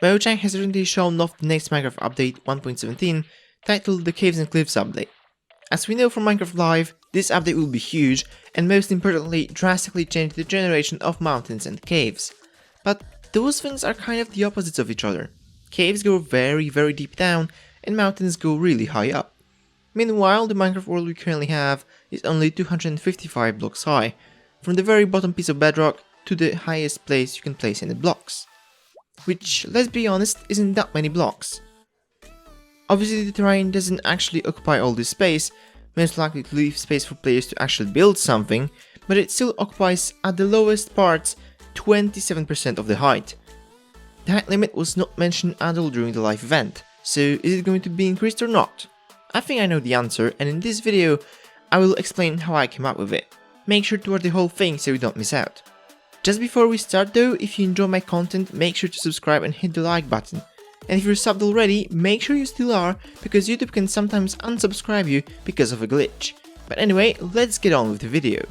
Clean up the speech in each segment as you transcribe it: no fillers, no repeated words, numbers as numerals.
Mojang has recently shown off the next Minecraft update 1.17 titled the Caves and Cliffs update. As we know from Minecraft Live, this update will be huge and most importantly drastically change the generation of mountains and caves. But those things are kind of the opposites of each other. Caves go very deep down and mountains go really high up. Meanwhile, the Minecraft world we currently have is only 255 blocks high, from the very bottom piece of bedrock to the highest place you can place any blocks. Which, let's be honest, isn't that many blocks. Obviously the terrain doesn't actually occupy all this space, most likely to leave space for players to actually build something, but it still occupies at the lowest parts 27% of the height. The height limit was not mentioned at all during the live event, so is it going to be increased or not? I think I know the answer, and in this video I will explain how I came up with it. Make sure to watch the whole thing so you don't miss out. Just before we start though, if you enjoy my content, make sure to subscribe and hit the like button. And if you're subbed already, make sure you still are, because YouTube can sometimes unsubscribe you because of a glitch. But anyway, let's get on with the video.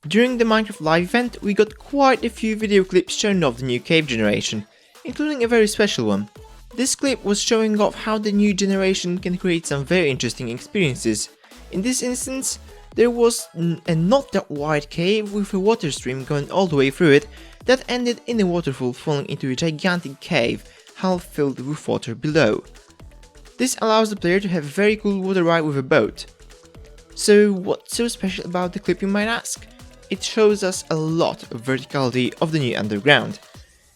During the Minecraft Live event, we got quite a few video clips showing off the new cave generation, including a very special one. This clip was showing off how the new generation can create some very interesting experiences. In this instance, there was a not that wide cave with a water stream going all the way through it that ended in a waterfall falling into a gigantic cave, half filled with water below. This allows the player to have a very cool water ride with a boat. So what's so special about the clip, you might ask? It shows us a lot of verticality of the new underground.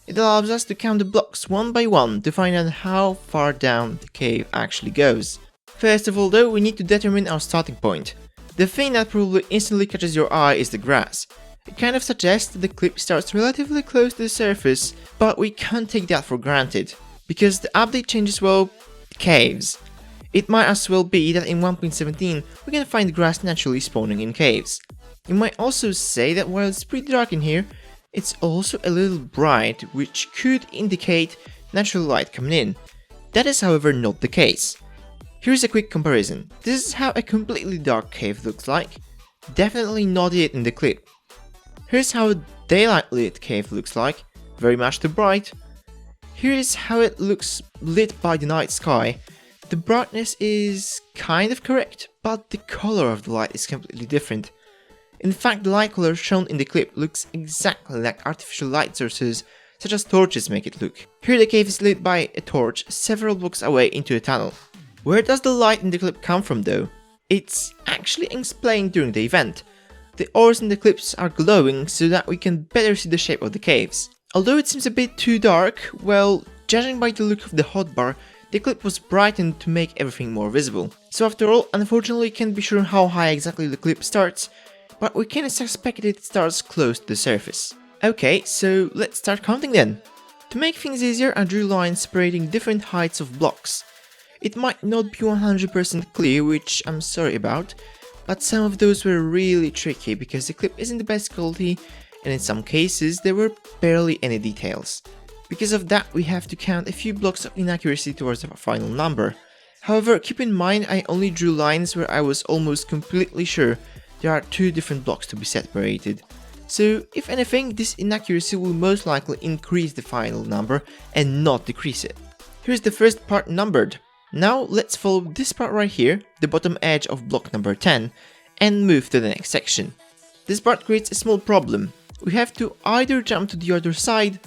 It allows us to count the blocks one by one to find out how far down the cave actually goes. First of all though, we need to determine our starting point. The thing that probably instantly catches your eye is the grass. It kind of suggests that the clip starts relatively close to the surface, but we can't take that for granted, because the update changes, well, caves. It might as well be that in 1.17 we can find grass naturally spawning in caves. You might also say that while it's pretty dark in here, it's also a little bright, which could indicate natural light coming in. That is however not the case. Here's a quick comparison. This is how a completely dark cave looks like. Definitely not it in the clip. Here's how a daylight lit cave looks like. Very much too bright. Here is how it looks lit by the night sky. The brightness is kind of correct, but the color of the light is completely different. In fact, the light color shown in the clip looks exactly like artificial light sources, such as torches make it look. Here the cave is lit by a torch several blocks away into a tunnel. Where does the light in the clip come from though? It's actually explained during the event. The ores in the clips are glowing so that we can better see the shape of the caves. Although it seems a bit too dark, well, judging by the look of the hotbar, the clip was brightened to make everything more visible. So after all, unfortunately can't be sure how high exactly the clip starts, but we can suspect it starts close to the surface. Okay, so let's start counting then. To make things easier, I drew lines separating different heights of blocks. It might not be 100% clear, which I'm sorry about, but some of those were really tricky because the clip isn't the best quality and in some cases there were barely any details. Because of that, we have to count a few blocks of inaccuracy towards the final number. However, keep in mind I only drew lines where I was almost completely sure there are two different blocks to be separated. So if anything, this inaccuracy will most likely increase the final number and not decrease it. Here's the first part numbered. Now let's follow this part right here, the bottom edge of block number 10, and move to the next section. This part creates a small problem. We have to either jump to the other side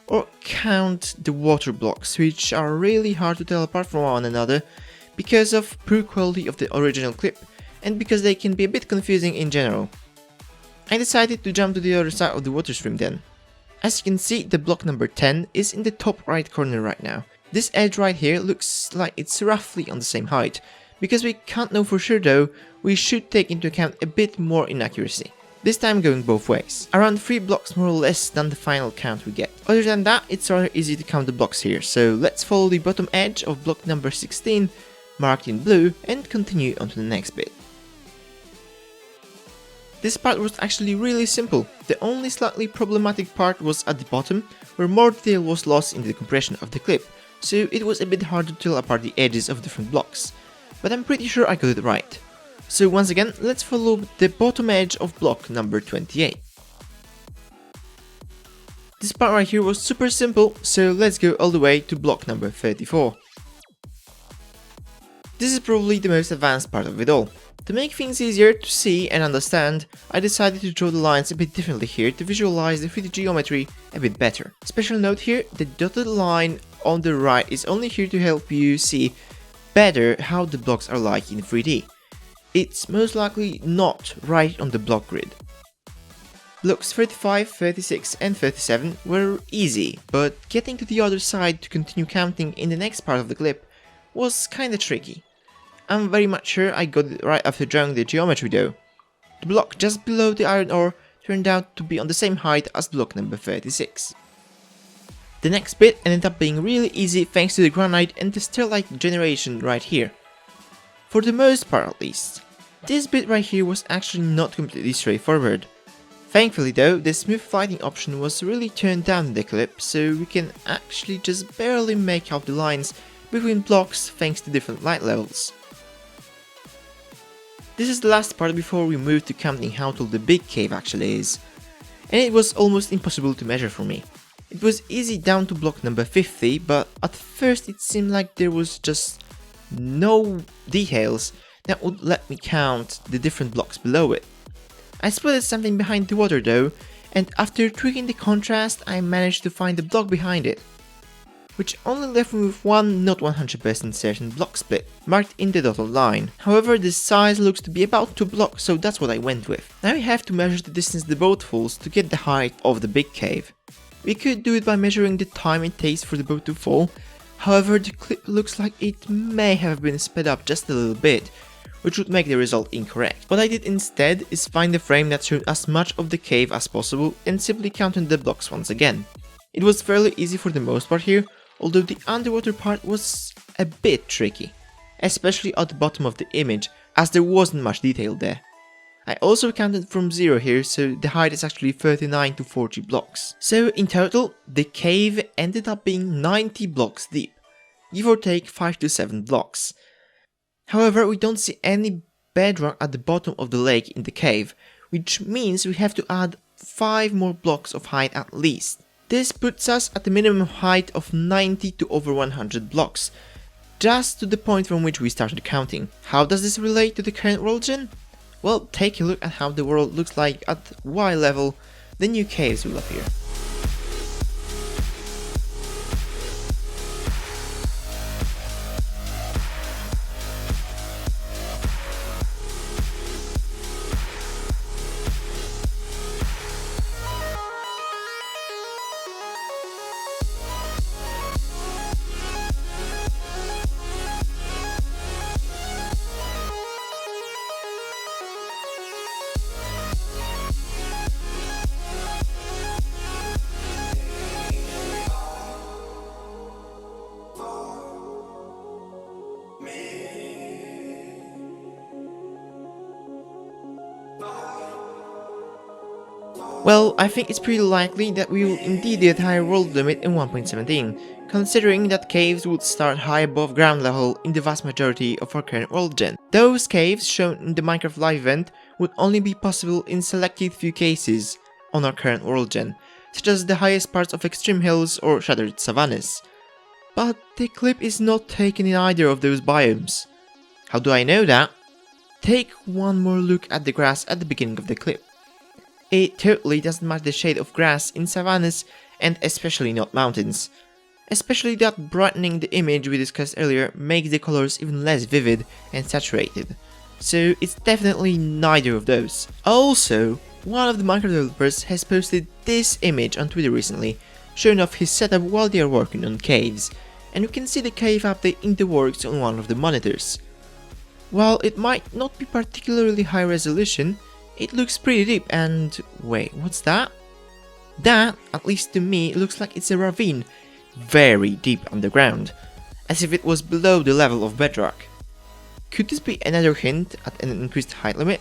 or count the water blocks, which are really hard to tell apart from one another because of poor quality of the original clip and because they can be a bit confusing in general. I decided to jump to the other side of the water stream then. As you can see, the block number 10 is in the top right corner right now. This edge right here looks like it's roughly on the same height. Because we can't know for sure though, we should take into account a bit more inaccuracy. This time going both ways. Around 3 blocks more or less than the final count we get. Other than that, it's rather easy to count the blocks here, so let's follow the bottom edge of block number 16, marked in blue, and continue on to the next bit. This part was actually really simple. The only slightly problematic part was at the bottom, where more detail was lost in the compression of the clip, so it was a bit hard to tell apart the edges of different blocks. But I'm pretty sure I got it right. So once again, let's follow the bottom edge of block number 28. This part right here was super simple, so let's go all the way to block number 34. This is probably the most advanced part of it all. To make things easier to see and understand, I decided to draw the lines a bit differently here to visualize the 3D geometry a bit better. Special note here, the dotted line on the right is only here to help you see better how the blocks are like in 3D. It's most likely not right on the block grid. Blocks 35, 36 and 37 were easy, but getting to the other side to continue counting in the next part of the clip was kinda tricky. I'm very much sure I got it right after drawing the geometry though. The block just below the iron ore turned out to be on the same height as block number 36. The next bit ended up being really easy thanks to the granite and the sterlite generation right here. For the most part at least. This bit right here was actually not completely straightforward. Thankfully though, the smooth lighting option was really turned down in the clip, so we can actually just barely make out the lines between blocks thanks to different light levels. This is the last part before we move to counting how tall the big cave actually is, and it was almost impossible to measure for me. It was easy down to block number 50, but at first it seemed like there was just no details that would let me count the different blocks below it. I spotted something behind the water though, and after tweaking the contrast I managed to find the block behind it, which only left me with one not 100% certain block split, marked in the dotted line. However, the size looks to be about 2 blocks, so that's what I went with. Now we have to measure the distance the boat falls to get the height of the big cave. We could do it by measuring the time it takes for the boat to fall, however the clip looks like it may have been sped up just a little bit, which would make the result incorrect. What I did instead is find a frame that showed as much of the cave as possible and simply counted the blocks once again. It was fairly easy for the most part here, although the underwater part was a bit tricky, especially at the bottom of the image, as there wasn't much detail there. I also counted from 0 here, so the height is actually 39 to 40 blocks. So in total, the cave ended up being 90 blocks deep, give or take 5 to 7 blocks. However, we don't see any bedrock at the bottom of the lake in the cave, which means we have to add 5 more blocks of height at least. This puts us at the minimum height of 90 to over 100 blocks, just to the point from which we started counting. How does this relate to the current world gen? Well, take a look at how the world looks like at Y level, the new caves will appear. Well, I think it's pretty likely that we will indeed hit higher world limit in 1.17, considering that caves would start high above ground level in the vast majority of our current world gen. Those caves shown in the Minecraft Live event would only be possible in selected few cases on our current world gen, such as the highest parts of extreme hills or shattered savannas. But the clip is not taken in either of those biomes. How do I know that? Take one more look at the grass at the beginning of the clip. It totally doesn't match the shade of grass in savannas and especially not mountains. Especially that brightening the image we discussed earlier makes the colors even less vivid and saturated. So it's definitely neither of those. Also, one of the Minecraft developers has posted this image on Twitter recently, showing off his setup while they are working on caves, and you can see the cave update in the works on one of the monitors. While it might not be particularly high resolution, it looks pretty deep and... wait, what's that? That, at least to me, looks like it's a ravine, very deep underground, as if it was below the level of bedrock. Could this be another hint at an increased height limit?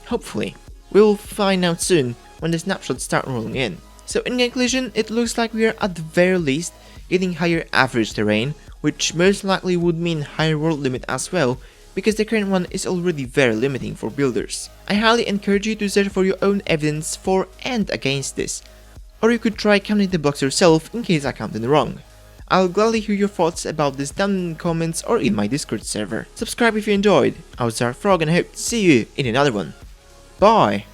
Hopefully. We'll find out soon when the snapshots start rolling in. So in conclusion, it looks like we are at the very least getting higher average terrain, which most likely would mean higher world limit as well, because the current one is already very limiting for builders. I highly encourage you to search for your own evidence for and against this. or you could try counting the blocks yourself in case I counted wrong. I'll gladly hear your thoughts about this down in the comments or in my Discord server. Subscribe if you enjoyed. I was maildartfrog and I hope to see you in another one. Bye!